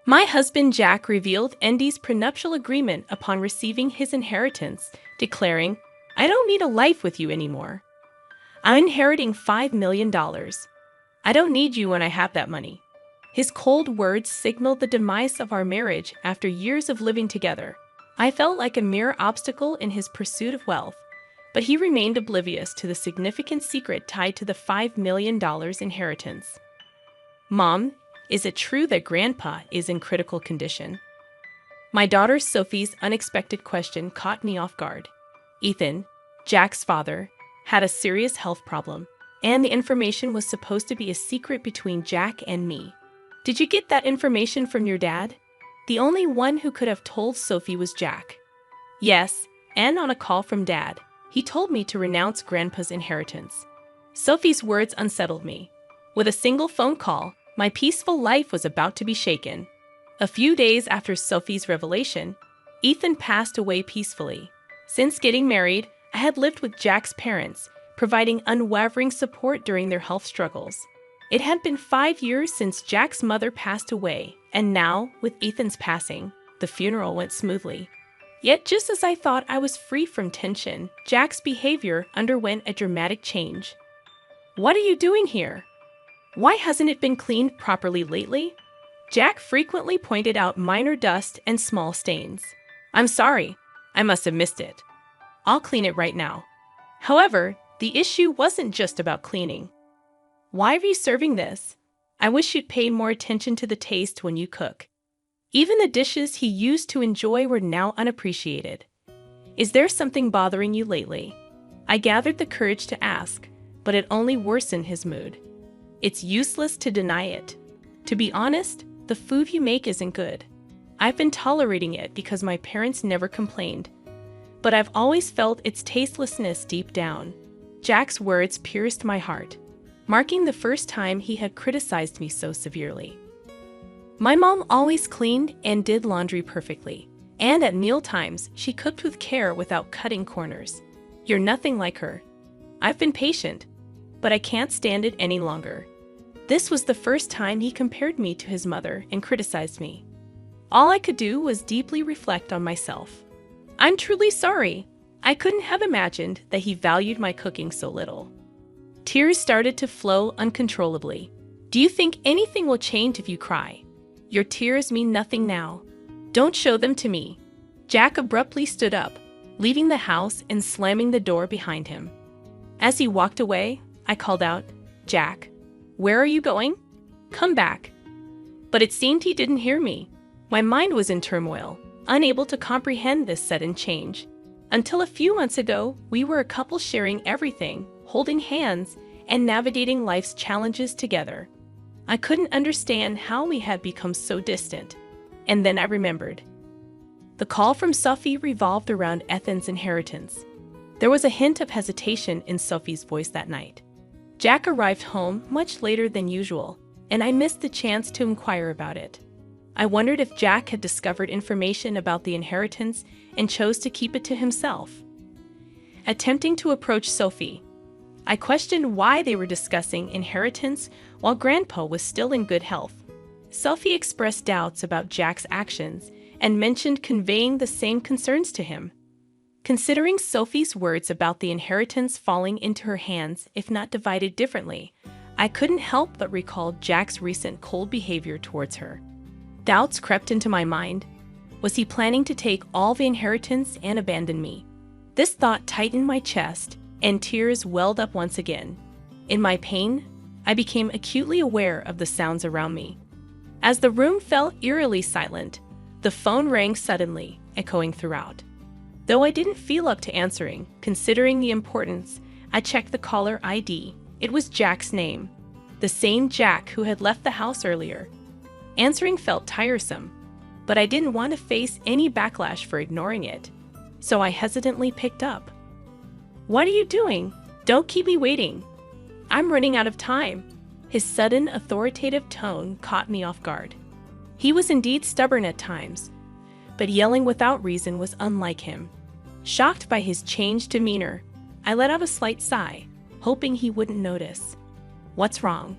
My husband Jack revealed Andy's prenuptial agreement upon receiving his inheritance, declaring, "I don't need a life with you anymore. I'm inheriting $5 million. I don't need you when I have that money." His cold words signaled the demise of our marriage after years of living together. I felt like a mere obstacle in his pursuit of wealth, but he remained oblivious to the significant secret tied to the $5 million inheritance. "Mom, is it true that Grandpa is in critical condition?" My daughter Sophie's unexpected question caught me off guard. Ethan, Jack's father, had a serious health problem, and the information was supposed to be a secret between Jack and me. "Did you get that information from your dad?" The only one who could have told Sophie was Jack. "Yes, and on a call from Dad, he told me to renounce Grandpa's inheritance." Sophie's words unsettled me. With a single phone call, my peaceful life was about to be shaken. A few days after Sophie's revelation, Ethan passed away peacefully. Since getting married, I had lived with Jack's parents, providing unwavering support during their health struggles. It had been 5 years since Jack's mother passed away, and now, with Ethan's passing, the funeral went smoothly. Yet just as I thought I was free from tension, Jack's behavior underwent a dramatic change. "What are you doing here? Why hasn't it been cleaned properly lately?" Jack frequently pointed out minor dust and small stains. "I'm sorry, I must have missed it. I'll clean it right now." However, the issue wasn't just about cleaning. "Why are you serving this? I wish you'd pay more attention to the taste when you cook." Even the dishes he used to enjoy were now unappreciated. "Is there something bothering you lately?" I gathered the courage to ask, but it only worsened his mood. "It's useless to deny it. To be honest, the food you make isn't good. I've been tolerating it because my parents never complained, but I've always felt its tastelessness deep down." Jack's words pierced my heart, marking the first time he had criticized me so severely. My mom always cleaned and did laundry perfectly, and at mealtimes she cooked with care without cutting corners. "You're nothing like her. I've been patient, but I can't stand it any longer." This was the first time he compared me to his mother and criticized me. All I could do was deeply reflect on myself. "I'm truly sorry. I couldn't have imagined that he valued my cooking so little." Tears started to flow uncontrollably. "Do you think anything will change if you cry? Your tears mean nothing now. Don't show them to me." Jack abruptly stood up, leaving the house and slamming the door behind him. As he walked away, I called out, "Jack, where are you going? Come back." But it seemed he didn't hear me. My mind was in turmoil, unable to comprehend this sudden change. Until a few months ago, we were a couple sharing everything, holding hands, and navigating life's challenges together. I couldn't understand how we had become so distant. And then I remembered. The call from Sophie revolved around Ethan's inheritance. There was a hint of hesitation in Sophie's voice that night. Jack arrived home much later than usual, and I missed the chance to inquire about it. I wondered if Jack had discovered information about the inheritance and chose to keep it to himself. Attempting to approach Sophie, I questioned why they were discussing inheritance while Grandpa was still in good health. Sophie expressed doubts about Jack's actions and mentioned conveying the same concerns to him. Considering Sophie's words about the inheritance falling into her hands if not divided differently, I couldn't help but recall Jack's recent cold behavior towards her. Doubts crept into my mind. Was he planning to take all the inheritance and abandon me? This thought tightened my chest, and tears welled up once again. In my pain, I became acutely aware of the sounds around me. As the room fell eerily silent, the phone rang suddenly, echoing throughout. Though I didn't feel up to answering, considering the importance, I checked the caller ID. It was Jack's name, the same Jack who had left the house earlier. Answering felt tiresome, but I didn't want to face any backlash for ignoring it, so I hesitantly picked up. "What are you doing? Don't keep me waiting. I'm running out of time." His sudden, authoritative tone caught me off guard. He was indeed stubborn at times, but yelling without reason was unlike him. Shocked by his changed demeanor, I let out a slight sigh, hoping he wouldn't notice. "What's wrong?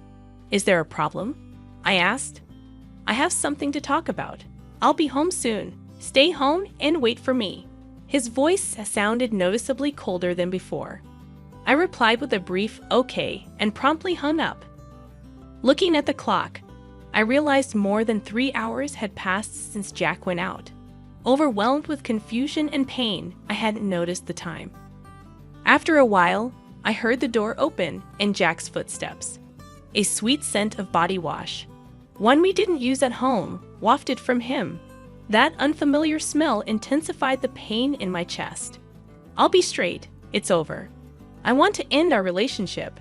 Is there a problem?" I asked. I have something to talk about. I'll be home soon. Stay home and wait for me." His voice sounded noticeably colder than before. I replied with a brief "okay" and promptly hung up. Looking at the clock, I realized more than 3 hours had passed since Jack went out. Overwhelmed with confusion and pain, I hadn't noticed the time. After a while, I heard the door open and Jack's footsteps. A sweet scent of body wash, one we didn't use at home, wafted from him. That unfamiliar smell intensified the pain in my chest. "I'll be straight. It's over. I want to end our relationship.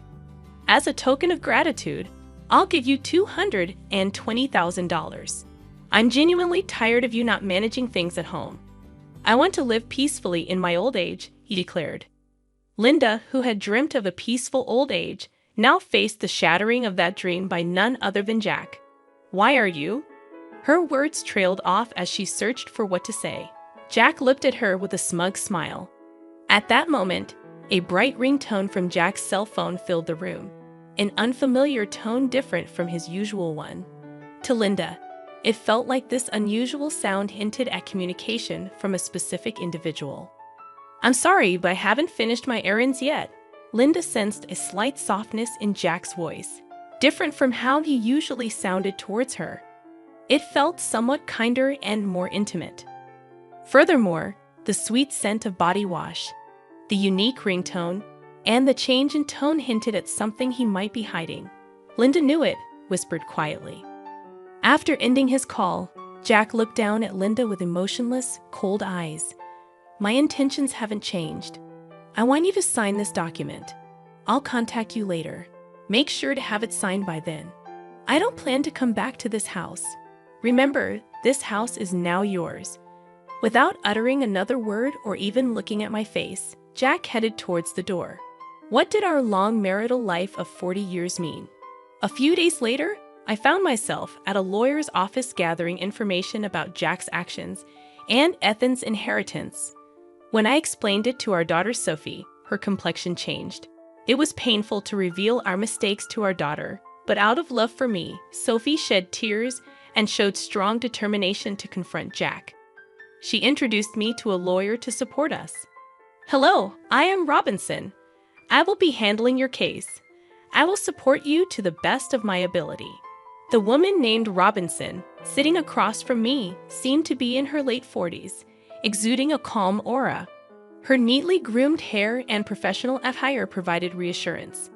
As a token of gratitude, I'll give you $220,000. I'm genuinely tired of you not managing things at home. I want to live peacefully in my old age," he declared. Linda, who had dreamt of a peaceful old age, now faced the shattering of that dream by none other than Jack. "Why are you?" Her words trailed off as she searched for what to say. Jack looked at her with a smug smile. At that moment, a bright ringtone from Jack's cell phone filled the room, an unfamiliar tone different from his usual one. To Linda, it felt like this unusual sound hinted at communication from a specific individual. "I'm sorry, but I haven't finished my errands yet." Linda sensed a slight softness in Jack's voice, different from how he usually sounded towards her. It felt somewhat kinder and more intimate. Furthermore, the sweet scent of body wash, the unique ringtone, and the change in tone hinted at something he might be hiding. "Linda knew it," whispered quietly. After ending his call, Jack looked down at Linda with emotionless, cold eyes. "My intentions haven't changed. I want you to sign this document. I'll contact you later. Make sure to have it signed by then. I don't plan to come back to this house. Remember, this house is now yours." Without uttering another word or even looking at my face, Jack headed towards the door. What did our long marital life of 40 years mean? A few days later, I found myself at a lawyer's office gathering information about Jack's actions and Ethan's inheritance. When I explained it to our daughter Sophie, her complexion changed. It was painful to reveal our mistakes to our daughter, but out of love for me, Sophie shed tears and showed strong determination to confront Jack. She introduced me to a lawyer to support us. "Hello, I am Robinson. I will be handling your case. I will support you to the best of my ability." The woman named Robinson, sitting across from me, seemed to be in her late 40s, exuding a calm aura. Her neatly groomed hair and professional attire provided reassurance.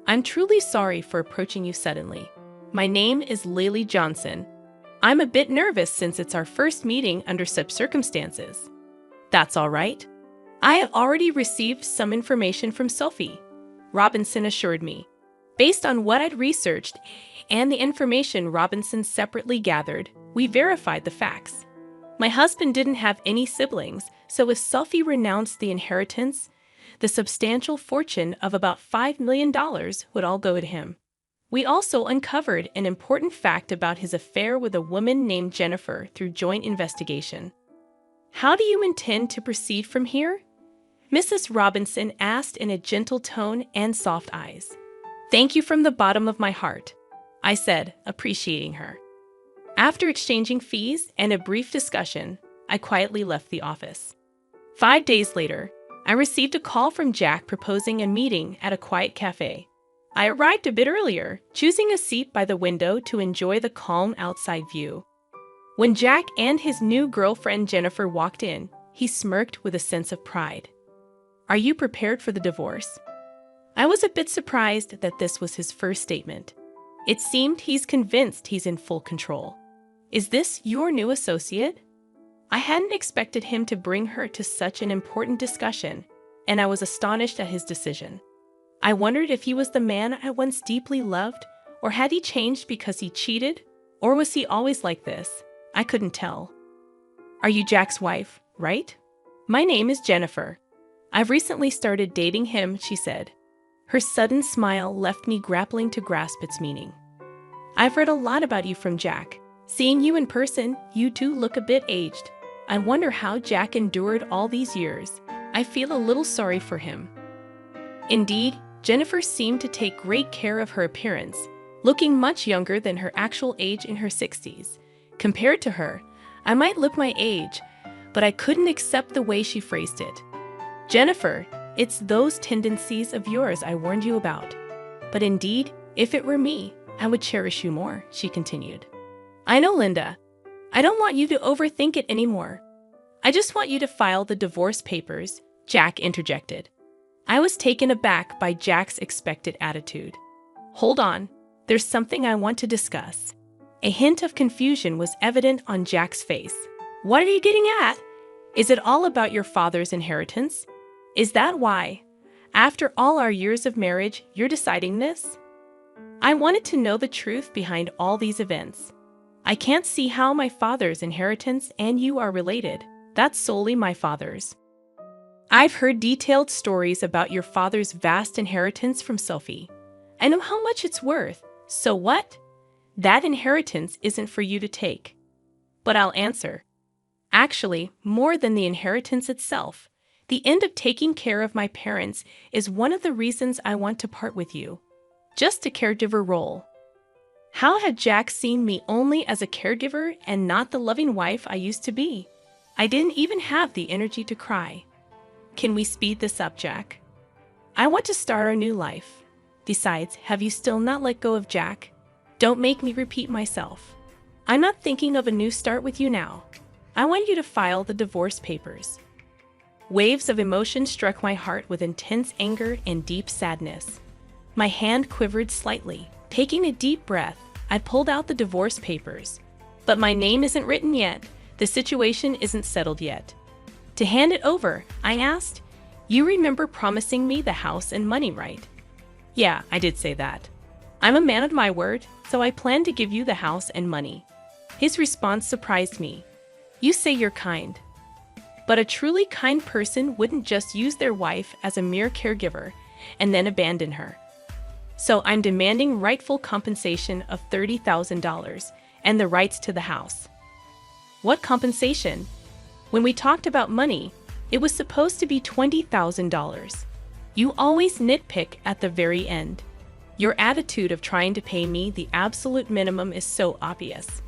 "I'm truly sorry for approaching you suddenly. My name is Lily Johnson. I'm a bit nervous since it's our first meeting under such circumstances." "That's all right. I have already received some information from Sophie," Robinson assured me. Based on what I'd researched and the information Robinson separately gathered, we verified the facts. My husband didn't have any siblings, so if Sophie renounced the inheritance, the substantial fortune of about $5 million would all go to him. We also uncovered an important fact about his affair with a woman named Jennifer through joint investigation. "How do you intend to proceed from here?" Mrs. Robinson asked in a gentle tone and soft eyes. "Thank you from the bottom of my heart," I said, appreciating her. After exchanging fees and a brief discussion, I quietly left the office. 5 days later, I received a call from Jack proposing a meeting at a quiet cafe. I arrived a bit earlier, choosing a seat by the window to enjoy the calm outside view. When Jack and his new girlfriend Jennifer walked in, he smirked with a sense of pride. "Are you prepared for the divorce?" I was a bit surprised that this was his first statement. It seemed he's convinced he's in full control. "Is this your new associate?" I hadn't expected him to bring her to such an important discussion, and I was astonished at his decision. I wondered if he was the man I once deeply loved, or had he changed because he cheated, or was he always like this? I couldn't tell. "Are you Jack's wife, right?" "My name is Jennifer. I've recently started dating him," she said. Her sudden smile left me grappling to grasp its meaning. "I've read a lot about you from Jack. Seeing you in person, you do look a bit aged. I wonder how Jack endured all these years. I feel a little sorry for him." Indeed, Jennifer seemed to take great care of her appearance, looking much younger than her actual age in her 60s. Compared to her, I might look my age, but I couldn't accept the way she phrased it. Jennifer, it's those tendencies of yours I warned you about. But indeed, if it were me, I would cherish you more, she continued. I know, Linda. I don't want you to overthink it anymore. I just want you to file the divorce papers, Jack interjected. I was taken aback by Jack's expected attitude. Hold on, there's something I want to discuss. A hint of confusion was evident on Jack's face. What are you getting at? Is it all about your father's inheritance? Is that why, after all our years of marriage, you're deciding this? I wanted to know the truth behind all these events. I can't see how my father's inheritance and you are related. That's solely my father's. I've heard detailed stories about your father's vast inheritance from Sophie. I know how much it's worth. So what? That inheritance isn't for you to take. But I'll answer. Actually, more than the inheritance itself, the end of taking care of my parents is one of the reasons I want to part with you. Just a caregiver role. How had Jack seen me only as a caregiver and not the loving wife I used to be? I didn't even have the energy to cry. Can we speed this up, Jack? I want to start a new life. Besides, have you still not let go of Jack? Don't make me repeat myself. I'm not thinking of a new start with you now. I want you to file the divorce papers. Waves of emotion struck my heart with intense anger and deep sadness. My hand quivered slightly. Taking a deep breath, I pulled out the divorce papers. But my name isn't written yet. The situation isn't settled yet. To hand it over, I asked, "You remember promising me the house and money, right?" "Yeah, I did say that. I'm a man of my word, so I plan to give you the house and money." His response surprised me. "You say you're kind. But a truly kind person wouldn't just use their wife as a mere caregiver and then abandon her. So I'm demanding rightful compensation of $30,000 and the rights to the house." "What compensation? When we talked about money, it was supposed to be $20,000. You always nitpick at the very end. Your attitude of trying to pay me the absolute minimum is so obvious.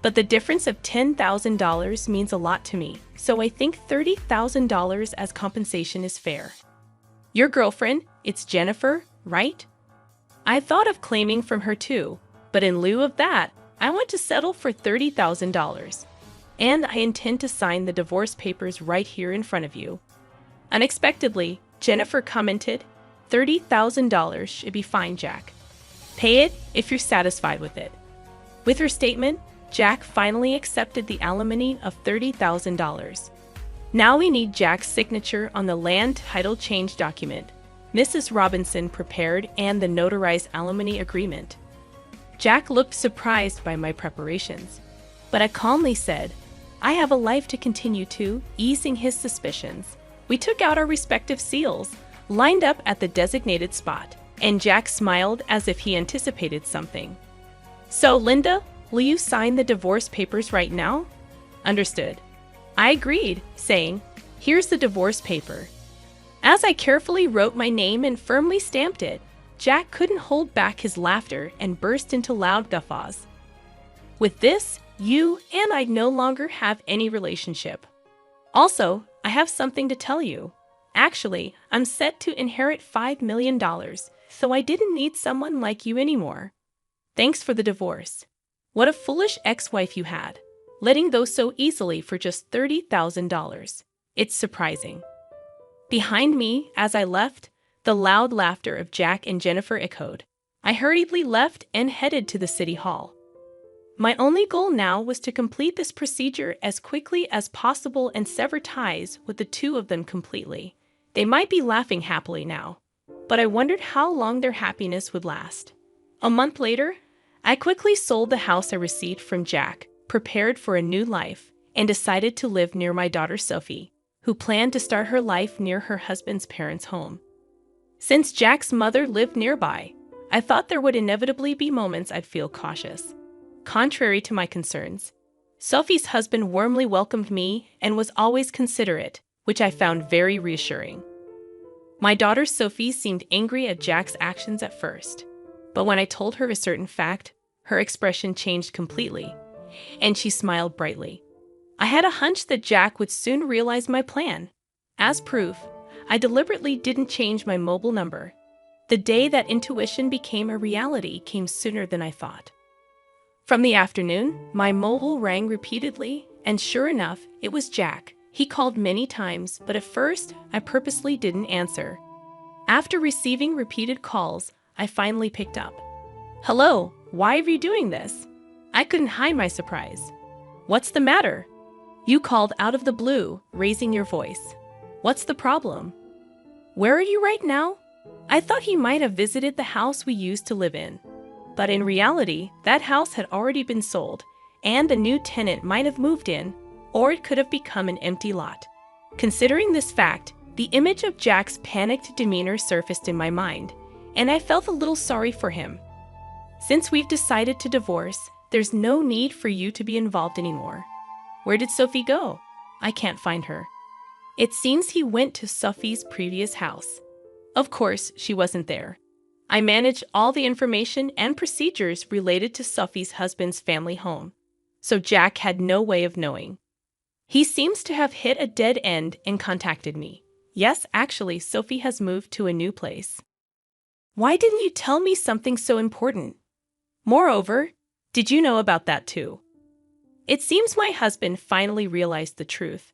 But the difference of $10,000 means a lot to me, so I think $30,000 as compensation is fair." "Your girlfriend, it's Jennifer, right?" I thought of claiming from her too, but in lieu of that, I want to settle for $30,000. And I intend to sign the divorce papers right here in front of you. Unexpectedly, Jennifer commented, $30,000 should be fine, Jack. Pay it if you're satisfied with it. With her statement, Jack finally accepted the alimony of $30,000. Now we need Jack's signature on the land title change document Mrs. Robinson prepared and the notarized alimony agreement. Jack looked surprised by my preparations, but I calmly said, "I have a life to continue to," easing his suspicions. We took out our respective seals, lined up at the designated spot, and Jack smiled as if he anticipated something. "So, Linda, will you sign the divorce papers right now?" "Understood." I agreed, saying, "Here's the divorce paper." As I carefully wrote my name and firmly stamped it, Jack couldn't hold back his laughter and burst into loud guffaws. "With this, you and I no longer have any relationship. Also, I have something to tell you. Actually, I'm set to inherit $5 million, so I didn't need someone like you anymore. Thanks for the divorce. What a foolish ex-wife you had, letting go so easily for just $30,000. It's surprising." Behind me, as I left, the loud laughter of Jack and Jennifer echoed. I hurriedly left and headed to the city hall. My only goal now was to complete this procedure as quickly as possible and sever ties with the two of them completely. They might be laughing happily now, but I wondered how long their happiness would last. A month later, I quickly sold the house I received from Jack, prepared for a new life, and decided to live near my daughter Sophie, who planned to start her life near her husband's parents' home. Since Jack's mother lived nearby, I thought there would inevitably be moments I'd feel cautious. Contrary to my concerns, Sophie's husband warmly welcomed me and was always considerate, which I found very reassuring. My daughter Sophie seemed angry at Jack's actions at first, But when I told her a certain fact, her expression changed completely, and she smiled brightly. I had a hunch that Jack would soon realize my plan. As proof, I deliberately didn't change my mobile number. The day that intuition became a reality came sooner than I thought. From the afternoon, my mobile rang repeatedly, and sure enough, it was Jack. He called many times, but at first, I purposely didn't answer. After receiving repeated calls, I finally picked up. "Hello, why are you doing this?" I couldn't hide my surprise. "What's the matter?" "You called out of the blue, raising your voice. What's the problem?" "Where are you right now?" I thought he might have visited the house we used to live in. But in reality, that house had already been sold, and the new tenant might have moved in, or it could have become an empty lot. Considering this fact, the image of Jack's panicked demeanor surfaced in my mind, and I felt a little sorry for him. "Since we've decided to divorce, there's no need for you to be involved anymore." "Where did Sophie go?" "I can't find her." It seems he went to Sophie's previous house. Of course, she wasn't there. I managed all the information and procedures related to Sophie's husband's family home, so Jack had no way of knowing. He seems to have hit a dead end and contacted me. Yes, actually, Sophie has moved to a new place. Why didn't you tell me something so important? Moreover, did you know about that too? It seems my husband finally realized the truth.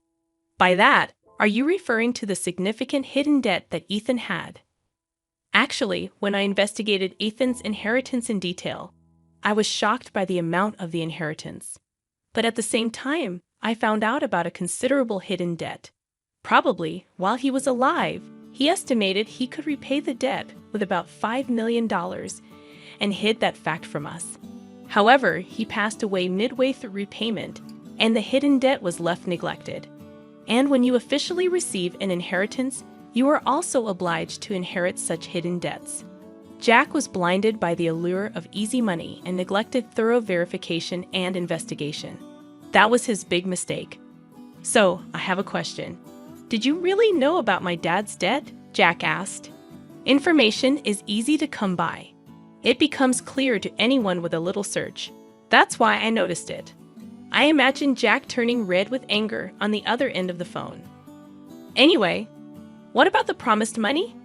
By that, are you referring to the significant hidden debt that Ethan had? Actually, when I investigated Ethan's inheritance in detail, I was shocked by the amount of the inheritance. But at the same time, I found out about a considerable hidden debt. Probably, while he was alive, he estimated he could repay the debt with about $5 million and hid that fact from us. However, he passed away midway through repayment, and the hidden debt was left neglected. And when you officially receive an inheritance, you are also obliged to inherit such hidden debts. Jack was blinded by the allure of easy money and neglected thorough verification and investigation. That was his big mistake. So, I have a question. Did you really know about my dad's debt? Jack asked. Information is easy to come by. It becomes clear to anyone with a little search. That's why I noticed it. I imagined Jack turning red with anger on the other end of the phone. Anyway, what about the promised money?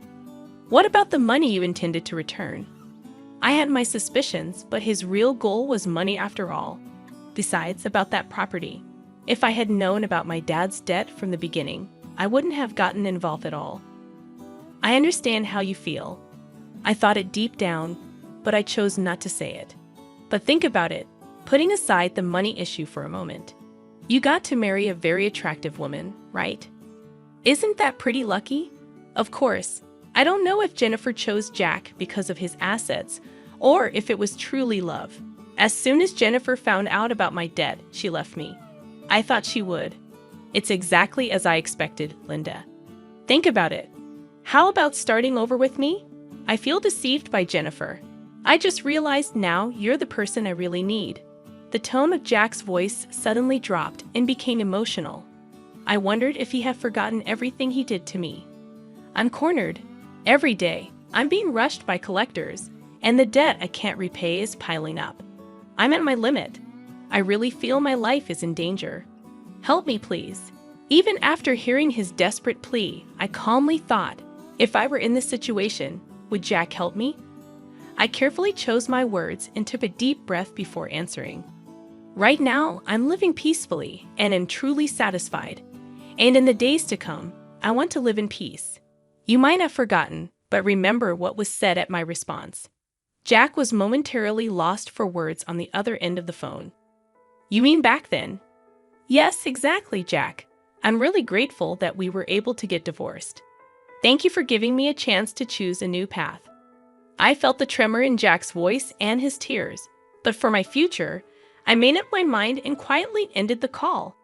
What about the money you intended to return? I had my suspicions, but his real goal was money after all. Besides, about that property. If I had known about my dad's debt from the beginning, I wouldn't have gotten involved at all. I understand how you feel. I thought it deep down, but I chose not to say it. But think about it, putting aside the money issue for a moment. You got to marry a very attractive woman, right? Isn't that pretty lucky? Of course, I don't know if Jennifer chose Jack because of his assets, or if it was truly love. As soon as Jennifer found out about my debt, she left me. I thought she would. It's exactly as I expected, Linda. Think about it. How about starting over with me? I feel deceived by Jennifer. I just realized now you're the person I really need. The tone of Jack's voice suddenly dropped and became emotional. I wondered if he had forgotten everything he did to me. I'm cornered. Every day, I'm being rushed by collectors, and the debt I can't repay is piling up. I'm at my limit. I really feel my life is in danger. Help me, please. Even after hearing his desperate plea, I calmly thought, if I were in this situation, would Jack help me? I carefully chose my words and took a deep breath before answering. Right now, I'm living peacefully and am truly satisfied. And in the days to come, I want to live in peace. You might have forgotten, but remember what was said at my response. Jack was momentarily lost for words on the other end of the phone. You mean back then? Yes, exactly, Jack. I'm really grateful that we were able to get divorced. Thank you for giving me a chance to choose a new path. I felt the tremor in Jack's voice and his tears, but for my future, I made up my mind and quietly ended the call.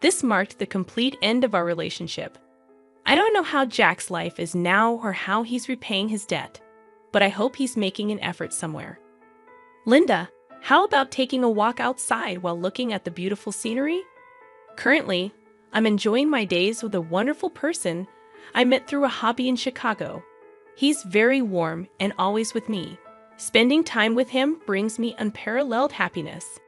This marked the complete end of our relationship. I don't know how Jack's life is now or how he's repaying his debt, but I hope he's making an effort somewhere. Linda, how about taking a walk outside while looking at the beautiful scenery? Currently, I'm enjoying my days with a wonderful person I met through a hobby in Chicago. He's very warm and always with me, Spending time with him brings me unparalleled happiness.